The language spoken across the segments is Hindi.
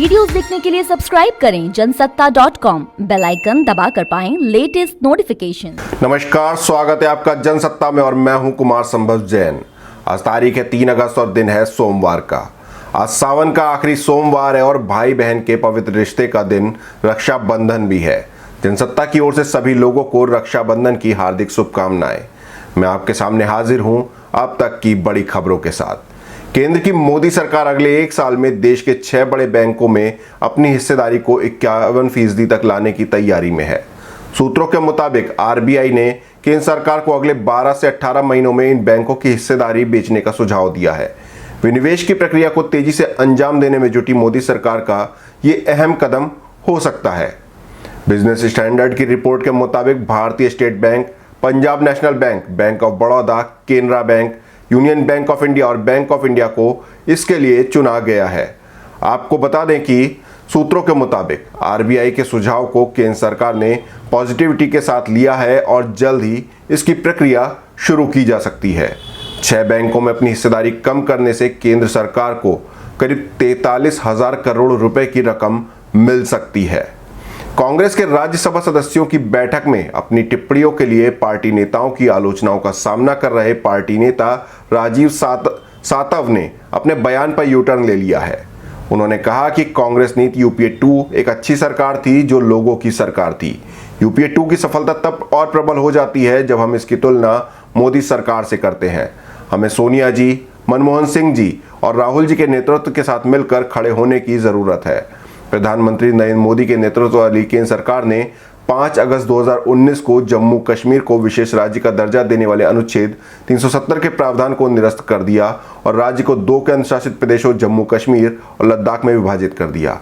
वीडियोस देखने के लिए सब्सक्राइब करें जनसत्ता.com, बेल आइकन दबाकर पाएं लेटेस्ट नोटिफिकेशन। नमस्कार, स्वागत है आपका जनसत्ता में और मैं हूं कुमार संभव जैन। आज तारीख है 3 अगस्त और दिन है सोमवार का। आज सावन का आखिरी सोमवार है और भाई बहन के पवित्र रिश्ते का दिन रक्षाबंधन भी है। जनसत्ता की ओर से सभी लोगों को रक्षाबंधन की हार्दिक शुभकामनाएं। मैं आपके सामने हाजिर हूं अब तक की बड़ी खबरों के साथ। केंद्र की मोदी सरकार अगले 1 साल में देश के 6 बड़े बैंकों में अपनी हिस्सेदारी को 51% तक लाने की तैयारी में है। सूत्रों के मुताबिक आरबीआई ने केंद्र सरकार को अगले 12 से 18 महीनों में इन बैंकों की हिस्सेदारी बेचने का सुझाव दिया है। विनिवेश की प्रक्रिया को तेजी से अंजाम देने में जुटी मोदी सरकार का ये अहम कदम हो सकता है। बिजनेस स्टैंडर्ड की रिपोर्ट के मुताबिक भारतीय state bank, Punjab national bank, bank of Baroda, Canara bank, union bank of India और बैंक ऑफ इंडिया को इसके लिए चुना गया है। आपको बता दें कि सूत्रों के मुताबिक आरबीआई के सुझाव को केंद्र सरकार ने पॉजिटिविटी के साथ लिया है और जल्द ही इसकी प्रक्रिया शुरू की जा सकती है। 6 बैंकों में अपनी हिस्सेदारी कम करने से केंद्र सरकार को करीब 43,000 करोड़ रुपए की रकम मिल सकती है। कांग्रेस के राज्यसभा सदस्यों की बैठक में अपनी टिप्पणियों के लिए पार्टी नेताओं की आलोचनाओं का सामना कर रहे पार्टी नेता राजीव सातव ने अपने बयान पर यू टर्न ले लिया है। उन्होंने कहा कि कांग्रेस नीति यूपीए 2 एक अच्छी सरकार थी जो लोगों की सरकार थी। यूपीए 2 की सफलता तब और प्रबल हो जाती है जब हम इसकी तुलना मोदी सरकार से करते हैं। हमें सोनिया जी, मनमोहन सिंह जी और राहुल जी के नेतृत्व के साथ मिलकर खड़े होने की जरूरत है। प्रधानमंत्री नरेंद्र मोदी के नेतृत्व वाली केंद्र सरकार ने 5 अगस्त 2019 को जम्मू कश्मीर को विशेष राज्य का दर्जा देने वाले अनुच्छेद 370 के प्रावधान को निरस्त कर दिया और राज्य को 2 केंद्र शासित प्रदेशों जम्मू कश्मीर और लद्दाख में विभाजित कर दिया।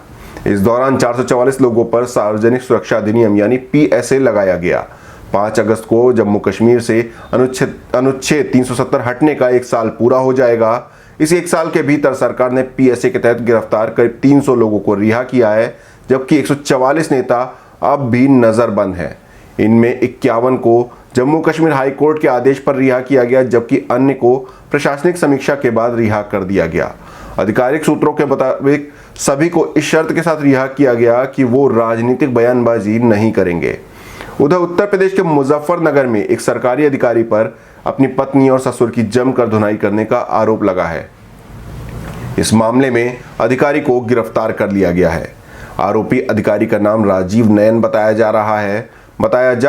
इस दौरान 444 लोगों पर सार्वजनिक सुरक्षा अधिनियम यानी पीएसए लगाया गया। 5 अगस्त को जम्मू कश्मीर से अनुच्छेद 370 हटने का 1 साल पूरा हो जाएगा। इस 1 साल के भीतर सरकार ने पीएसए के तहत गिरफ्तार करीब 300 लोगों को रिहा किया है, जबकि 144 नेता अब भी नजरबंद हैं। इनमें 51 को जम्मू कश्मीर हाई कोर्ट के आदेश पर रिहा किया गया, जबकि अन्य को प्रशासनिक समीक्षा के बाद रिहा कर दिया गया। आधिकारिक सूत्रों के मुताबिक सभी को इस शर्त के साथ रिहा किया गया कि वो राजनीतिक बयानबाजी नहीं करेंगे। उधर उत्तर प्रदेश के मुजफ्फरनगर में एक सरकारी अधिकारी पर अपनी पत्नी और ससुर की जमकर धुनाई करने का आरोप लगा है। इस मामले में अधिकारी को गिरफ्तार कर लिया गया है। आरोपी अधिकारी का नाम राजीव नयन बताया जा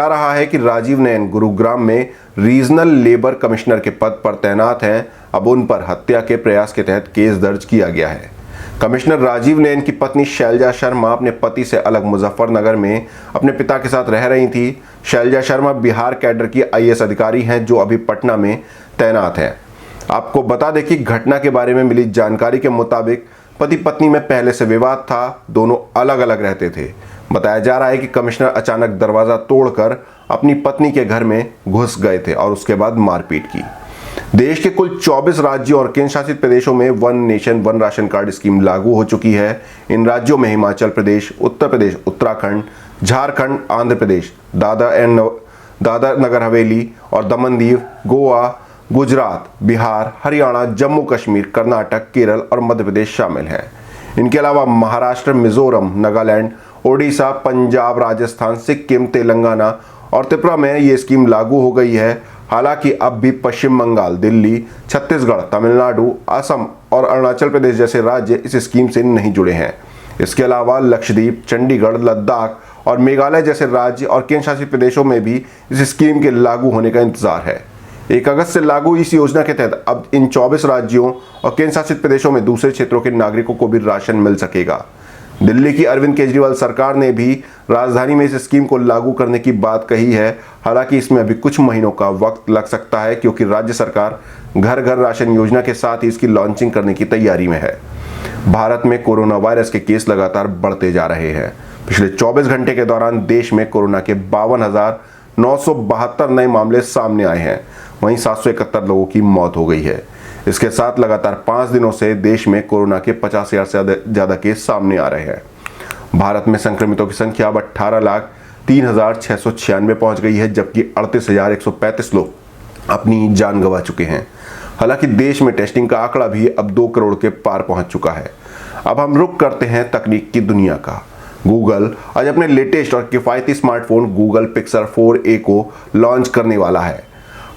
रहा है कि राजीव नयन गुरुग्राम में रीजनल लेबर कमिश्नर के पद पर तैनात हैं। अब उन पर हत्या के प्रयास के तहत केस दर्ज किया गया है। कमिश्नर राजीव नयन की पत्नी शैलजा शर्मा अपने पति से अलग मुजफ्फरनगर में अपने पिता के साथ रह रही थी। शैलजा शर्मा बिहार कैडर की आईएएस अधिकारी हैं जो अभी पटना में तैनात हैं। आपको बता दें कि घटना के बारे में मिली जानकारी के मुताबिक पति पत्नी में पहले से विवाद था, दोनों अलग अलग रहते थे। बताया जा रहा है कि कमिश्नर अचानक दरवाजा तोड़कर अपनी पत्नी के घर में घुस गए थे और उसके बाद मारपीट की। देश के कुल 24 राज्यों और केंद्र शासित प्रदेशों में one nation one ration card scheme लागू हो चुकी है। इन राज्यों में हिमाचल प्रदेश, उत्तर प्रदेश, उत्तराखंड, झारखंड, आंध्र प्रदेश, दादर नगर हवेली और दमन दीव, गोवा, गुजरात, बिहार, हरियाणा, जम्मू कश्मीर, कर्नाटक, केरल और मध्य प्रदेश शामिल हैं। इनके अलावा महाराष्ट्र, मिजोरम, नागालैंड, ओडिशा, पंजाब, राजस्थान, सिक्किम, तेलंगाना और त्रिपुरा में ये स्कीम लागू हो गई है। हालांकि अब भी पश्चिम बंगाल, दिल्ली, छत्तीसगढ़, तमिलनाडु, असम और अरुणाचल प्रदेश जैसे राज्य इस स्कीम से नहीं जुड़े हैं। इसके अलावा लक्षद्वीप, चंडीगढ़, लद्दाख और मेघालय जैसे राज्य और केंद्र शासित प्रदेशों में भी इस स्कीम के लागू होने का इंतजार है। 1 अगस्त से लागू इस योजना के तहत अब इन 24 राज्यों और केंद्र शासित प्रदेशों में दूसरे क्षेत्रों के नागरिकों को भी राशन मिल सकेगा। दिल्ली की अरविंद केजरीवाल सरकार ने भी राजधानी में इस स्कीम को लागू करने की बात कही है। हालांकि इसमें अभी कुछ महीनों का वक्त लग सकता है, क्योंकि राज्य सरकार घर घर राशन योजना के साथ ही इसकी लॉन्चिंग करने की तैयारी में है। भारत में कोरोना वायरस के केस लगातार बढ़ते जा रहे हैं। पिछले 24 घंटे के दौरान देश में कोरोना के 52,972 नए मामले सामने आए हैं। वहीं 771 लोगों की मौत हो गई है। इसके साथ लगातार 5 दिनों से देश में कोरोना के 50,000 से ज्यादा केस सामने आ रहे हैं। भारत में संक्रमितों की संख्या अब 18,03,696 पहुंच गई है, जबकि 38,135 लोग अपनी जान गंवा चुके हैं। हालांकि देश में टेस्टिंग का आंकड़ा भी अब 2 करोड़ के पार पहुंच चुका है। अब हम रुख करते हैं तकनीक की दुनिया का। गूगल आज अपने लेटेस्ट और किफ़ायती स्मार्टफोन गूगल पिक्सल 4a को लॉन्च करने वाला है।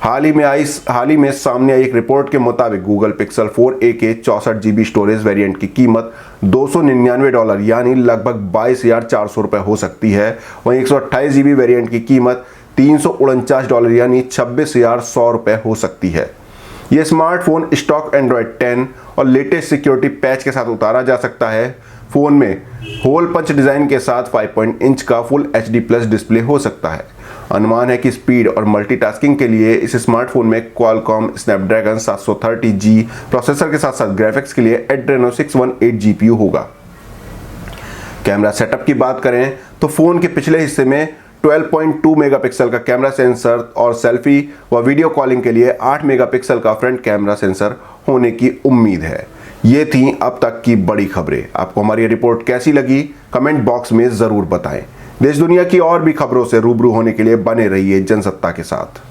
हाल ही में सामने आई एक रिपोर्ट के मुताबिक गूगल पिक्सल 4a के 64 GB स्टोरेज वेरिएंट की कीमत $299 यानी लगभग 22,400 रुपये हो सकती है। वहीं 128 GB वेरिएंट की कीमत $349 यानी 26,100 रुपये हो सकती है। ये स्मार्टफोन स्टॉक एंड्रॉयड 10 और लेटेस्ट सिक्योरिटी पैच के साथ उतारा जा सकता है। फ़ोन में होल पंच डिज़ाइन के साथ 5 इंच का फुल HD+ डिस्प्ले हो सकता है। अनुमान है कि स्पीड और मल्टीटास्किंग के लिए इस स्मार्टफोन में क्वालकॉम स्नैपड्रैगन 730G प्रोसेसर के साथ साथ ग्राफिक्स के लिए एड्रेनो 618 GPU होगा। कैमरा सेटअप की बात करें तो फ़ोन के पिछले हिस्से में 12.2 मेगापिक्सल का कैमरा सेंसर और सेल्फी व वीडियो कॉलिंग के लिए 8 मेगापिक्सल का फ्रंट कैमरा सेंसर होने की उम्मीद है। ये थी अब तक की बड़ी खबरें। आपको हमारी ये रिपोर्ट कैसी लगी कमेंट बॉक्स में ज़रूर बताएं। देश दुनिया की और भी खबरों से रूबरू होने के लिए बने रहिए जनसत्ता के साथ।